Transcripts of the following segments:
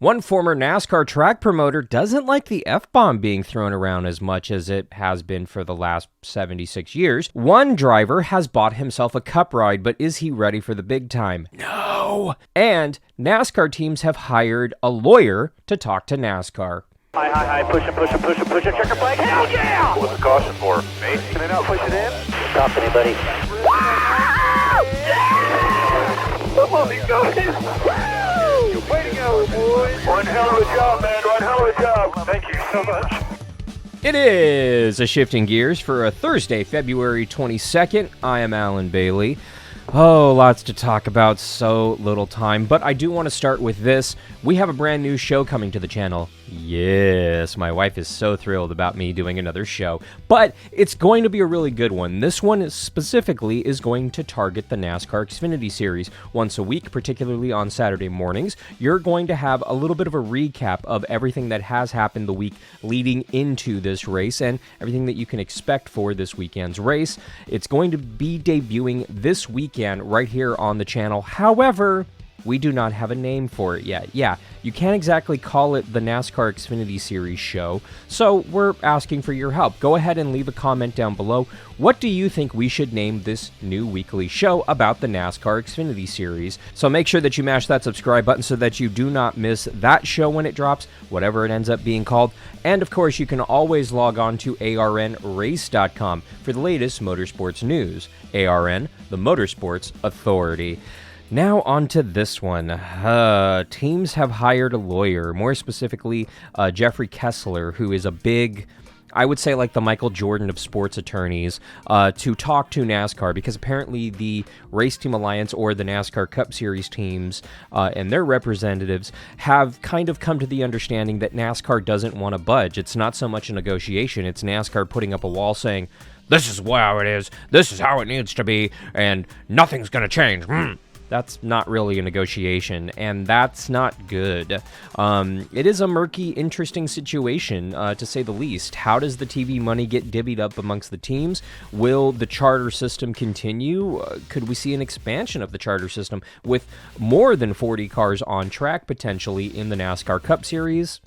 One former NASCAR track promoter doesn't like the F-bomb being thrown around as much as it has been for the last 76 years. One driver has bought himself a cup ride, but is he ready for the big time? No! And NASCAR teams have hired a lawyer to talk to NASCAR. Hi, push it, checker flag, hell yeah! What's the caution for? Mate? Can I not push it in? Stop anybody. Come on, you guys! Way to go, boys! One hell of a job, man, one hell of a job. Thank you so much. It is a Shifting Gears for a Thursday, February 22nd. I am Alan Bailey. Oh, lots to talk about, so little time, but I do want to start with this. We have a brand new show coming to the channel. Yes, my wife is so thrilled about me doing another show, but it's going to be a really good one. This one specifically is going to target the NASCAR Xfinity Series. Once a week, particularly on Saturday mornings, you're going to have a little bit of a recap of everything that has happened the week leading into this race and everything that you can expect for this weekend's race. It's going to be debuting this weekend right here on the channel. However, we do not have a name for it yet. Yeah, you can't exactly call it the NASCAR Xfinity Series show, so we're asking for your help. Go ahead and leave a comment down below. What do you think we should name this new weekly show about the NASCAR Xfinity Series? So make sure that you mash that subscribe button so that you do not miss that show when it drops, whatever it ends up being called. And of course, you can always log on to arnrace.com for the latest motorsports news. ARN, the Motorsports Authority. Now on to this one. Teams have hired a lawyer, more specifically Jeffrey Kessler, who is a big, I would say like the Michael Jordan of sports attorneys, to talk to NASCAR, because apparently the Race Team Alliance or the NASCAR Cup Series teams and their representatives have kind of come to the understanding that NASCAR doesn't want to budge. It's not so much a negotiation, it's NASCAR putting up a wall saying, this is how it is, this is how it needs to be, and nothing's going to change. That's not really a negotiation, and that's not good. It is a murky, interesting situation, to say the least. How does the TV money get divvied up amongst the teams? Will the charter system continue? Could we see an expansion of the charter system with more than 40 cars on track, potentially, in the NASCAR Cup Series?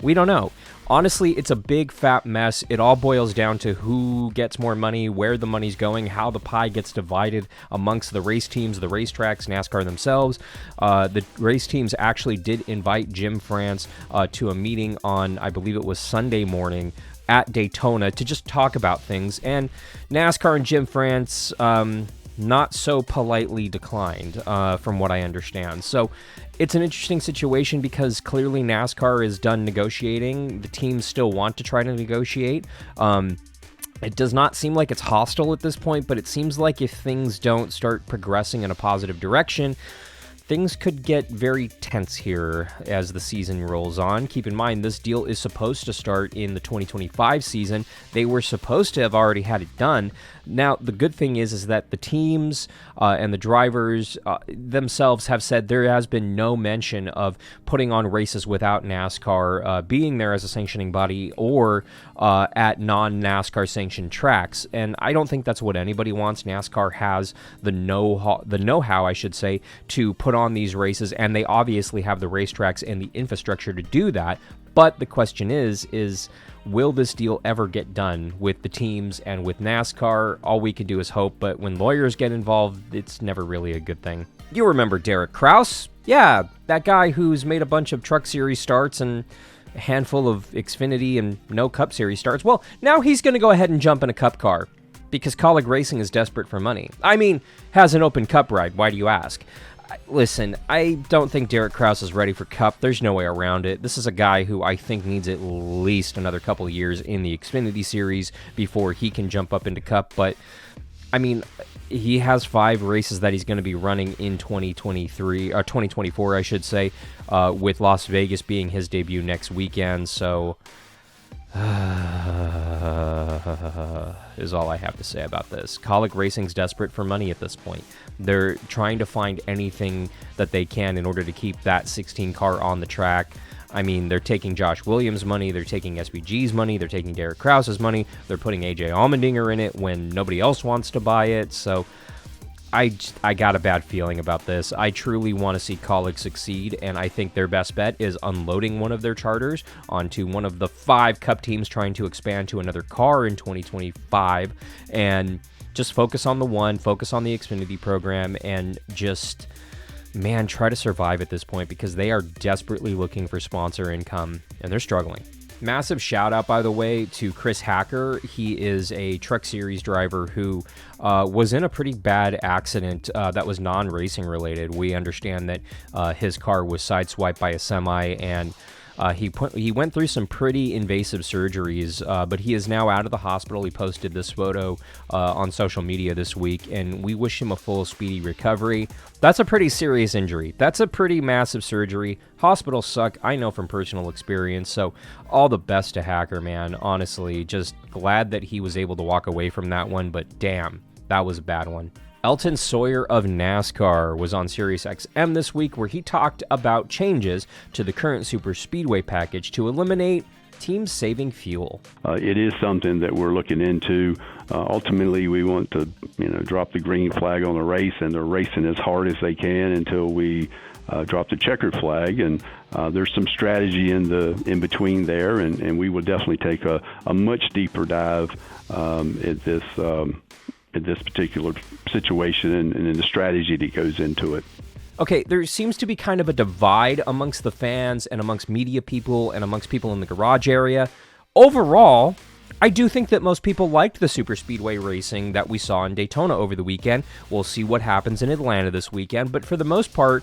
We don't know. Honestly, it's a big fat mess. It all boils down to who gets more money, where the money's going, how the pie gets divided amongst the race teams, the racetracks, NASCAR themselves. The race teams actually did invite Jim France to a meeting on, I believe it was Sunday morning, at Daytona to just talk about things. And NASCAR and Jim France not so politely declined, from what I understand. So it's an interesting situation because clearly NASCAR is done negotiating. The teams still want to try to negotiate. It does not seem like it's hostile at this point, but it seems like if things don't start progressing in a positive direction, things could get very tense here as the season rolls on. Keep in mind, this deal is supposed to start in the 2025 season. They were supposed to have already had it done. Now, the good thing is that the teams and the drivers themselves have said there has been no mention of putting on races without NASCAR being there as a sanctioning body or at non-NASCAR sanctioned tracks. And I don't think that's what anybody wants. NASCAR has the know-how, I should say, to put on these races, and they obviously have the racetracks and the infrastructure to do that. But the question is will this deal ever get done with the teams and with NASCAR? All we can do is hope, but when lawyers get involved, it's never really a good thing. You remember Derek Krauss? Yeah, that guy who's made a bunch of Truck Series starts and a handful of Xfinity and no Cup Series starts. Well, now he's going to go ahead and jump in a Cup car because Kaulig Racing is desperate for money. I mean, has an open Cup ride, why do you ask? Listen, I don't think Derek Krauss is ready for Cup. There's no way around it. This is a guy who I think needs at least another couple of years in the Xfinity Series before he can jump up into Cup. But, I mean, he has 5 races that he's going to be running in 2024, I should say, with Las Vegas being his debut next weekend. So, is all I have to say about this. Kaulig Racing's desperate for money at this point. They're trying to find anything that they can in order to keep that 16 car on the track. I mean, they're taking Josh Williams' money, they're taking SPG's money, they're taking Derek Krauss's money, they're putting AJ Allmendinger in it when nobody else wants to buy it. So I got a bad feeling about this. I truly want to see Kaulig succeed, and I think their best bet is unloading one of their charters onto one of the 5 Cup teams trying to expand to another car in 2025, and just focus on the one, focus on the Xfinity program, and just, man, try to survive at this point, because they are desperately looking for sponsor income, and they're struggling. Massive shout out, by the way, to Chris Hacker. He is a Truck Series driver who was in a pretty bad accident that was non-racing related. We understand that his car was sideswiped by a semi, and he went through some pretty invasive surgeries, but he is now out of the hospital. He posted this photo on social media this week, and we wish him a full, speedy recovery. That's a pretty serious injury. That's a pretty massive surgery. Hospitals suck, I know from personal experience, so all the best to Hacker, man. Honestly, just glad that he was able to walk away from that one, but damn, that was a bad one. Elton Sawyer of NASCAR was on SiriusXM this week, where he talked about changes to the current super speedway package to eliminate teams saving fuel. It is something that we're looking into. Ultimately, we want to, drop the green flag on the race, and they're racing as hard as they can until we drop the checkered flag. And there's some strategy in between there, and we will definitely take a much deeper dive at this particular situation and in the strategy that goes into it. Okay, there seems to be kind of a divide amongst the fans and amongst media people and amongst people in the garage area. Overall, I do think that most people liked the super speedway racing that we saw in Daytona over the weekend. We'll see what happens in Atlanta this weekend, but for the most part,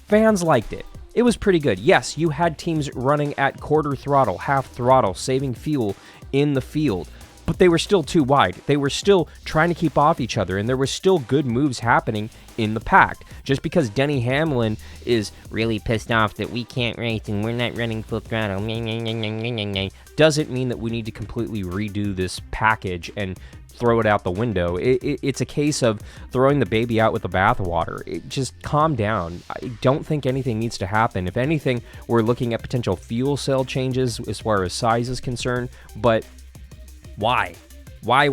fans liked it. It was pretty good. Yes, you had teams running at quarter throttle, half throttle, saving fuel in the field, but they were still too wide. They were still trying to keep off each other, and there were still good moves happening in the pack. Just because Denny Hamlin is really pissed off that we can't race and we're not running full throttle doesn't mean that we need to completely redo this package and throw it out the window. It's a case of throwing the baby out with the bathwater. Just calm down. I don't think anything needs to happen. If anything, we're looking at potential fuel cell changes as far as size is concerned, but why? Why?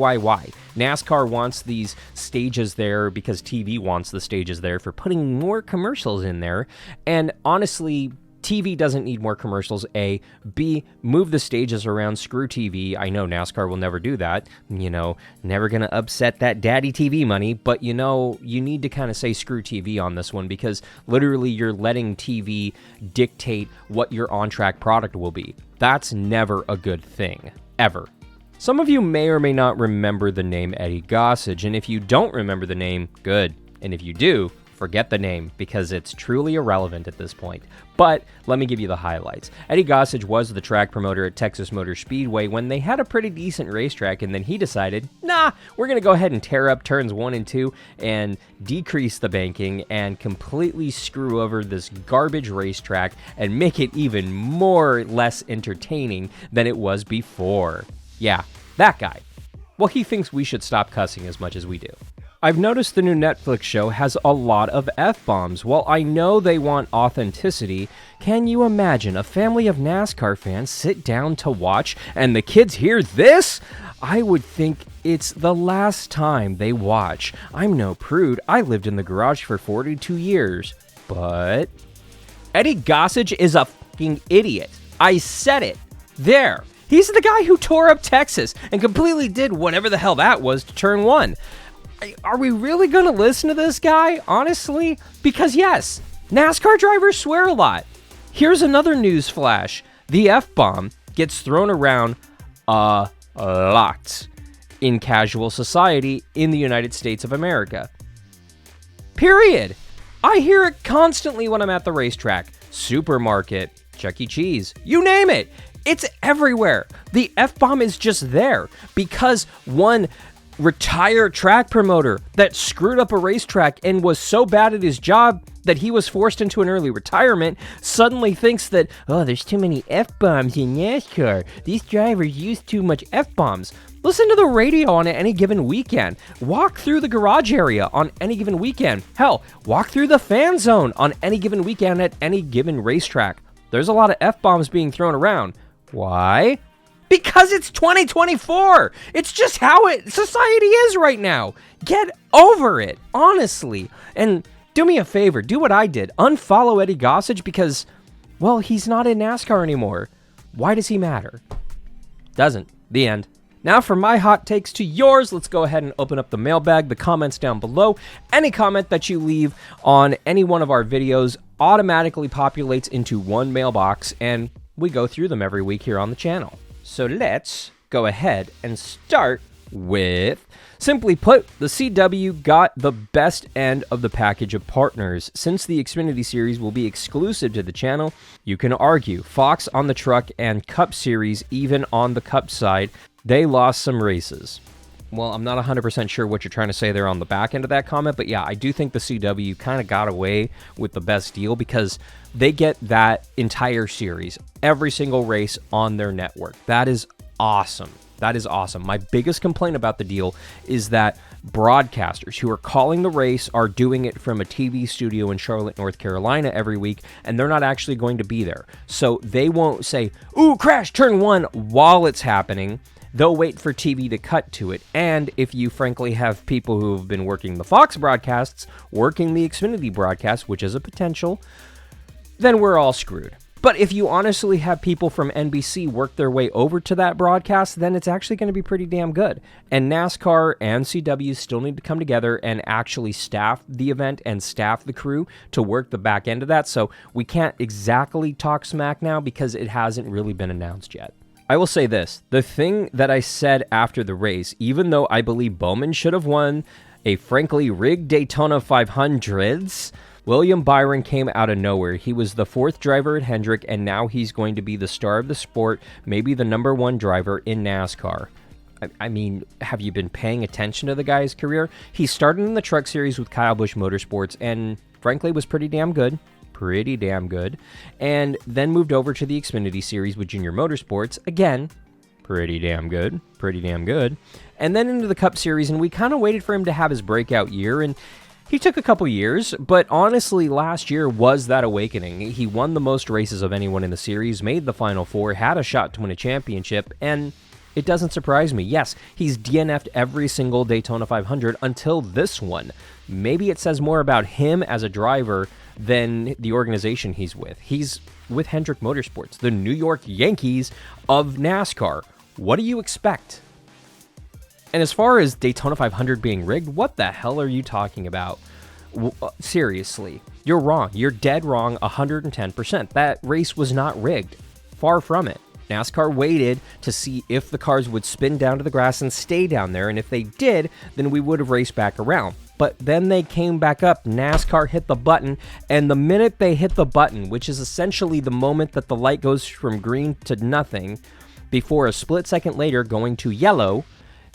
NASCAR wants these stages there because TV wants the stages there for putting more commercials in there. And honestly, TV doesn't need more commercials, A. B, move the stages around, screw TV. I know NASCAR will never do that. Never going to upset that daddy TV money. But, you need to kind of say screw TV on this one, because literally you're letting TV dictate what your on-track product will be. That's never a good thing, ever. Some of you may or may not remember the name Eddie Gossage, and if you don't remember the name, good. And if you do, forget the name, because it's truly irrelevant at this point. But let me give you the highlights. Eddie Gossage was the track promoter at Texas Motor Speedway when they had a pretty decent racetrack, and then he decided, we're going to go ahead and tear up turns 1 and 2 and decrease the banking and completely screw over this garbage racetrack and make it even more less entertaining than it was before. Yeah, that guy. Well, he thinks we should stop cussing as much as we do. I've noticed the new Netflix show has a lot of F-bombs. While I know they want authenticity, can you imagine a family of NASCAR fans sit down to watch and the kids hear this? I would think it's the last time they watch. I'm no prude. I lived in the garage for 42 years. But Eddie Gossage is a fucking idiot. I said it. There. He's the guy who tore up Texas and completely did whatever the hell that was to turn 1. Are we really going to listen to this guy, honestly? Because yes, NASCAR drivers swear a lot. Here's another news flash. The F-bomb gets thrown around a lot in casual society in the United States of America. Period. I hear it constantly when I'm at the racetrack, supermarket, Chuck E. Cheese, you name it. It's everywhere. The F-bomb is just there because one retired track promoter that screwed up a racetrack and was so bad at his job that he was forced into an early retirement suddenly thinks that, there's too many F-bombs in NASCAR. These drivers use too much F-bombs. Listen to the radio on any given weekend. Walk through the garage area on any given weekend. Hell, walk through the fan zone on any given weekend at any given racetrack. There's a lot of F-bombs being thrown around. Why? Because it's 2024. It's just how society is right now. Get over it, honestly. And do me a favor, do what I did. Unfollow Eddie Gossage because, well, he's not in NASCAR anymore. Why does he matter? Doesn't. The end. Now for my hot takes to yours, let's go ahead and open up the mailbag, the comments down below. Any comment that you leave on any one of our videos automatically populates into one mailbox, and we go through them every week here on the channel. So let's go ahead and start with, simply put, the CW got the best end of the package of partners. Since the Xfinity Series will be exclusive to the channel, you can argue Fox on the Truck and Cup Series, even on the Cup side, they lost some races. Well, I'm not 100% sure what you're trying to say there on the back end of that comment, but yeah, I do think the CW kind of got away with the best deal because they get that entire series, every single race on their network. That is awesome. That is awesome. My biggest complaint about the deal is that broadcasters who are calling the race are doing it from a TV studio in Charlotte, North Carolina every week, and they're not actually going to be there. So they won't say, "Ooh, crash, turn one," while it's happening. They'll wait for TV to cut to it. And if you frankly have people who have been working the Fox broadcasts, working the Xfinity broadcast, which is a potential, then we're all screwed. But if you honestly have people from NBC work their way over to that broadcast, then it's actually going to be pretty damn good. And NASCAR and CW still need to come together and actually staff the event and staff the crew to work the back end of that. So we can't exactly talk smack now because it hasn't really been announced yet. I will say this, the thing that I said after the race, even though I believe Bowman should have won a frankly rigged Daytona 500s, William Byron came out of nowhere. He was the fourth driver at Hendrick, and now he's going to be the star of the sport, maybe the number one driver in NASCAR. I mean, have you been paying attention to the guy's career? He started in the Truck Series with Kyle Busch Motorsports, and frankly was pretty damn good. And then moved over to the Xfinity Series with Junior Motorsports, again, pretty damn good, and then into the Cup Series, and we kind of waited for him to have his breakout year, and he took a couple years, but honestly, last year was that awakening. He won the most races of anyone in the series, made the Final Four, had a shot to win a championship, and it doesn't surprise me. Yes, he's DNF'd every single Daytona 500 until this one. Maybe it says more about him as a driver than the organization he's with. He's with Hendrick Motorsports, the New York Yankees of NASCAR. What do you expect? And as far as Daytona 500 being rigged, what the hell are you talking about? Seriously, you're wrong. You're dead wrong 110%. That race was not rigged. Far from it. NASCAR waited to see if the cars would spin down to the grass and stay down there, and if they did, then we would have raced back around. But then they came back up, NASCAR hit the button, and the minute they hit the button, which is essentially the moment that the light goes from green to nothing, before a split second later going to yellow,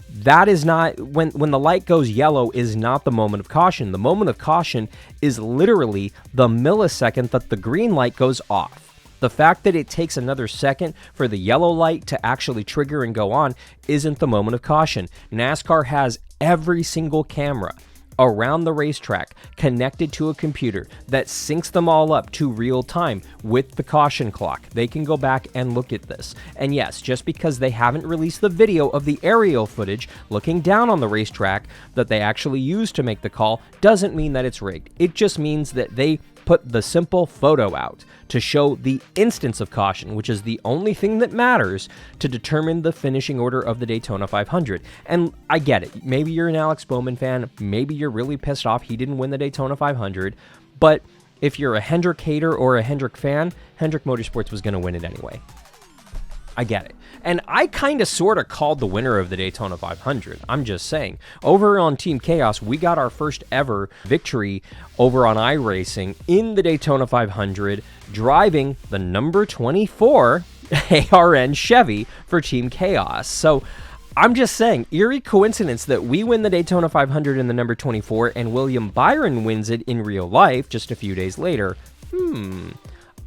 that is not, when the light goes yellow is not the moment of caution. The moment of caution is literally the millisecond that the green light goes off. The fact that it takes another second for the yellow light to actually trigger and go on isn't the moment of caution. NASCAR has every single camera around the racetrack connected to a computer that syncs them all up to real time with the caution clock. They can go back and look at this. And yes, just because they haven't released the video of the aerial footage looking down on the racetrack that they actually used to make the call doesn't mean that it's rigged. It just means that they put the simple photo out to show the instance of caution, which is the only thing that matters to determine the finishing order of the Daytona 500. And I get it. Maybe you're an Alex Bowman fan. Maybe you're really pissed off he didn't win the Daytona 500. But if you're a Hendrick hater or a Hendrick fan, Hendrick Motorsports was going to win it anyway. I get it. And I kind of sort of called the winner of the Daytona 500. I'm just saying. Over on Team Chaos, we got our first ever victory over on iRacing in the Daytona 500, driving the number 24 ARN Chevy for Team Chaos. So I'm just saying, eerie coincidence that we win the Daytona 500 in the number 24 and William Byron wins it in real life just a few days later.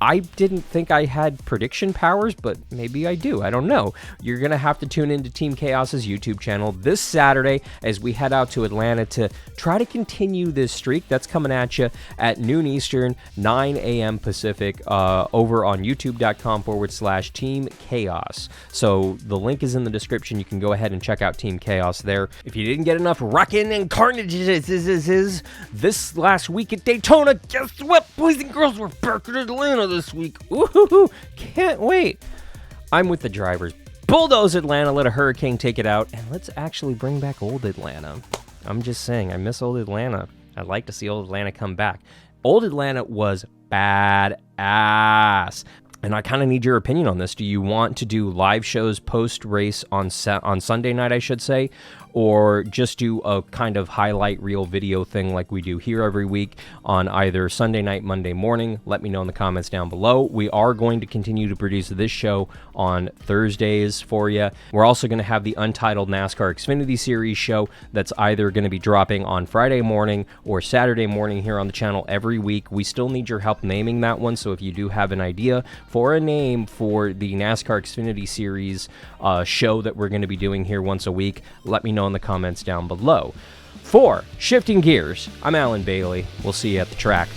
I didn't think I had prediction powers, but maybe I do. I don't know. You're going to have to tune into Team Chaos's YouTube channel this Saturday as we head out to Atlanta to try to continue this streak. That's coming at you at noon Eastern, 9 a.m. Pacific, over on youtube.com/Team Chaos. So the link is in the description. You can go ahead and check out Team Chaos there. If you didn't get enough wrecking and carnage this last week at Daytona, guess what, boys and girls? We're back in Atlanta this week. Woohoo! Can't wait. I'm with the drivers. Bulldoze Atlanta, let a hurricane take it out, and let's actually bring back old Atlanta. I'm just saying, I miss old Atlanta. I'd like to see old Atlanta come back. Old Atlanta was badass. And I kind of need your opinion on this. Do you want to do live shows post-race on Sunday night, I should say, or just do a kind of highlight reel video thing like we do here every week on either Sunday night, Monday morning? Let me know in the comments down below. We are going to continue to produce this show on Thursdays for you. We're also going to have the Untitled NASCAR Xfinity Series show that's either going to be dropping on Friday morning or Saturday morning here on the channel every week. We still need your help naming that one, so if you do have an idea for a name for the NASCAR Xfinity Series show that we're going to be doing here once a week, let me know in the comments down below. For Shifting Gears, I'm Alan Bailey. We'll see you at the track.